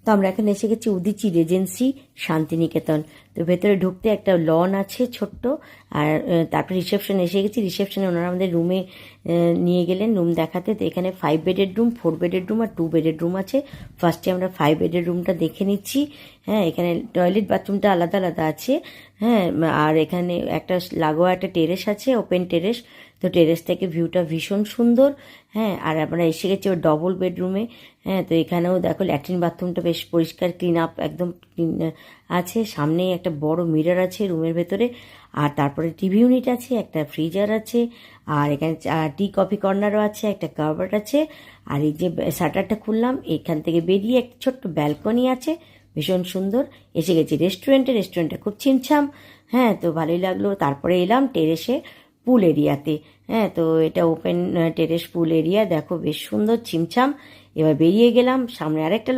তো আমরা এখন এসে গেছি উদীচী রেজেন্সি শান্তিনিকেতন। তো ভেতরে ঢুকতে একটা লন আছে ছোট্ট, আর তারপরে রিসেপশন এসে গেছি। রিসেপশনে ওনারা আমাদের রুমে নিয়ে গেলেন রুম দেখাতে। তো এখানে 5 বেডের রুম, 4 বেডের রুম আর 2 বেডের রুম আছে। ফার্স্টে আমরা 5 বেডের রুমটা দেখে নিচ্ছি। হ্যাঁ, এখানে টয়লেট বাথরুমটা আলাদা আলাদা আছে। হ্যাঁ, আর এখানে একটা লাগোয়া একটা টেরেস আছে, ওপেন টেরেস। তো টেরেস থেকে ভিউটা ভীষণ সুন্দর। হ্যাঁ, আর আমরা এসে গেছি ওর ডবল বেডরুমে। হ্যাঁ, তো এখানেও দেখো ল্যাট্রিন বাথরুমটা বেশ পরিষ্কার, ক্লিন আপ একদম আছে। সামনেই একটা বড় মিরর আছে রুমের ভেতরে। আর তারপরে টিভি ইউনিট আছে, একটা ফ্রিজার আছে, আর এখানে টি কফি কর্নারও আছে, একটা কার্বার্ড আছে। আর এই যে শাটারটা খুললাম, এখান থেকে বেরিয়ে একটা ছোট্ট ব্যালকনি আছে, ভীষণ সুন্দর। এসে গেছি রেস্টুরেন্টটা খুব ছিমছাম। হ্যাঁ, তো ভালোই লাগলো। তারপরে এলাম টেরেসে পুল এরিয়াতে। হ্যাঁ, তো এটা ওপেন টেরেস পুল এরিয়া, দেখো বেশ সুন্দর ছিমছাম। এবার বেরিয়ে গেলাম, সামনে আরেকটা